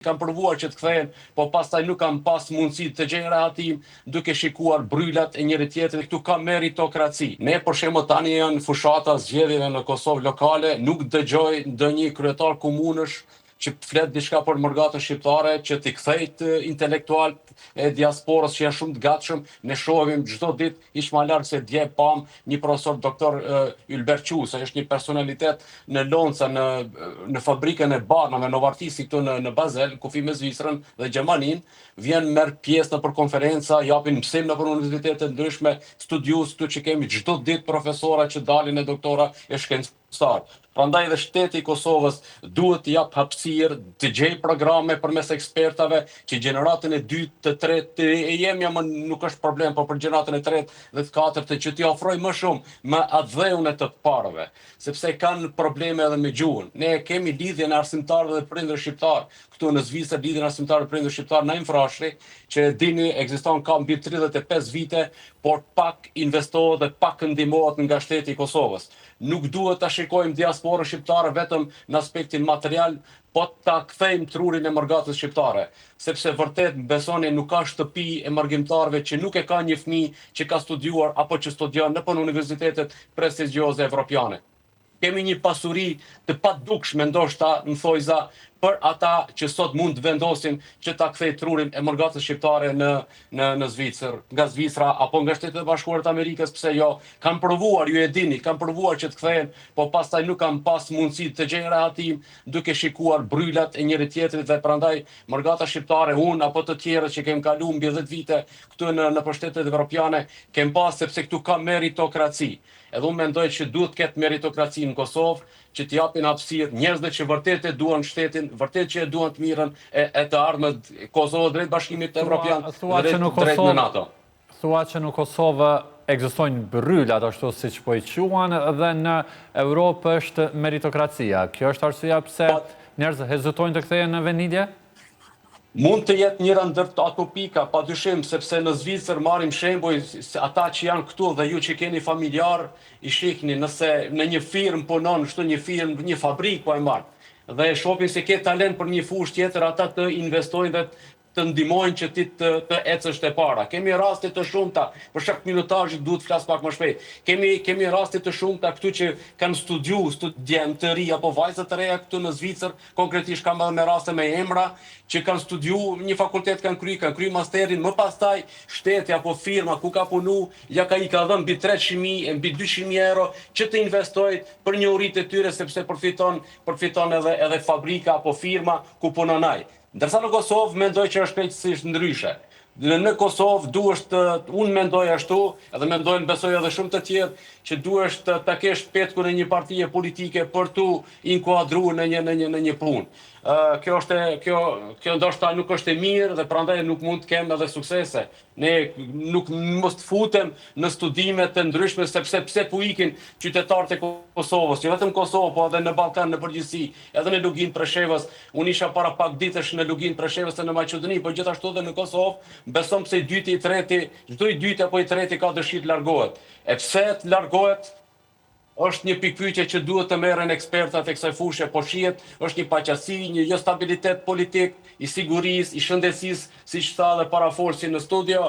Kam provuar që të kthehen, po pastaj nuk kam pas mundësi të gjej rehatim duke shikuar bryllat e njëri tjetrit. Këtu ka meritokraci. Ne për shembull tani janë fushata zgjedhjeve në Kosovë lokale, nuk dëgjoj ndonjë kryetar komunësh që flet diçka për mërgatën shqiptare, që t'i kthejt intelektualët e diasporës që janë shumë të gatshëm. Ne shohim çdo ditë ish më larg se dje pam një profesor doktor Ylber Qusa, është një personalitet në Lonca, në fabrikën e barnave në Novartisi këtu në Basel, kufi me Zvicrën dhe Gjermaninë, vjen merr pjesë në për konferenca, japin mësim në për universitete të ndryshme, studiues këtu që kemi çdo ditë profesora që dalin e doktora e shkencëtar. Prandaj edhe shteti i Kosovës duhet të jap hapësirë të gjej programe përmes ekspertave që gjeneratën e dytë, të tretë, e jemja më nuk është problem, por për gjeneratën e tretë dhe të katërtë që t'i ofroj më shumë me adheun e të parëve, sepse kanë probleme edhe me gjuhën. Ne kemi lidhjen e arsimtarëve dhe prindërve shqiptar. Këtu në Zvicër lidhjen e arsimtarëve dhe prindërve shqiptar në infrashri, që dini ekziston ka mbi 35 vite, por pak investohet dhe pak ndihmohet nga shteti i Kosovës. Nuk duhet ta shikojmë diasporën shqiptare vetëm në aspektin material, po ta kthejmë trurin e mërgatës shqiptare, sepse vërtet besoni nuk ka shtëpi e margjimtarëve që nuk e ka një fëmijë që ka studiuar apo që studion në universitetet prestigjioze evropiane. Kemi një pasuri të padukshme ndoshta në thojza për ata që sot mund të vendosin që ta kthej trurin e mërgatës shqiptare në Zvicër, nga Zvicra apo nga Shtetet e Bashkuara të Amerikës, pse jo? Kam provuar, ju e dini, kam provuar që të kthehen, po pastaj nuk kam pas mundësi të gjej rehatim duke shikuar bryllat e njëri tjetrit dhe prandaj mërgata shqiptare, unë apo të tjerët që kemi kaluar mbi 10 vite këtu në Shtetet Evropiane, kem pas sepse këtu ka meritokraci. Edhe unë mendoj që duhet ketë meritokraci në Kosovë, që t'i japin hapësirë njerëzve që vërtet e duan shtetin, vërtet që e duan të mirën e të ardhmet Kosovë drejt Bashkimit Evropian, drejt në NATO. Thua që në Kosovë ekzistojnë bryllat ashtu siç po i quhen dhe në Europë është meritokracia. Kjo është arsyeja pse njerëzit hezitojnë të kthehen në vendidje? Mund të jetë njëra ndër ato pika, padyshim, sepse në Zvicër marrim shembull ata që janë këtu dhe ju që keni familjar, i shihni nëse në një firmë punon, kështu një firmë, një fabrikë po e marr, dhe shohin se ke talent për një fushë tjetër, ata të investojnë dhe të ndihmojnë që ti të ecësh te para. Kemi raste të shumta, për shkak të minutazhit duhet flas pak më shpejt. Kemi raste të shumta këtu që kanë studiuar studentë të ri apo vajza të reja këtu në Zvicër, konkretisht kam edhe me raste me emra që kanë studiuar një fakultet, kanë kry masterin, më pastaj shteti apo firma ku ka punu, i ka dhënë mbi 300.000 mbi 200.000 euro që të investojë për një uritë e tyre sepse përfiton edhe fabrika apo firma ku punon ai. Ndërsa në Kosovë mendoj që është krejtësisht ndryshe. Në Kosovë duhet unë mendoj ashtu, edhe mendojnë besoj edhe shumë të tjerë, që duhet ta kesh petkun e një partije politike për tu inkuadruar në një punë. Kjo ndoshta nuk është e mirë dhe prandaj nuk mund të kem edhe suksese. Ne nuk mos të futem në studime të ndryshme sepse pse po ikin qytetarët e Kosovës, jo vetëm Kosovë, po edhe në Ballkan në përgjithësi, edhe në Lugin Preshevës. Unë isha para pak ditësh në Lugin Preshevës në Maqedoni, por gjithashtu edhe në Kosovë, besom se çdo i dyti apo i treti ka dëshirë të largohet. E pse të largohet? Është një pikpyetje që duhet të merren ekspertat e kësaj fushë, po shihet është një paqësi, një jo stabilitet politik, i sigurisë, i shëndetësisë, siç tha edhe parafolsi në studio.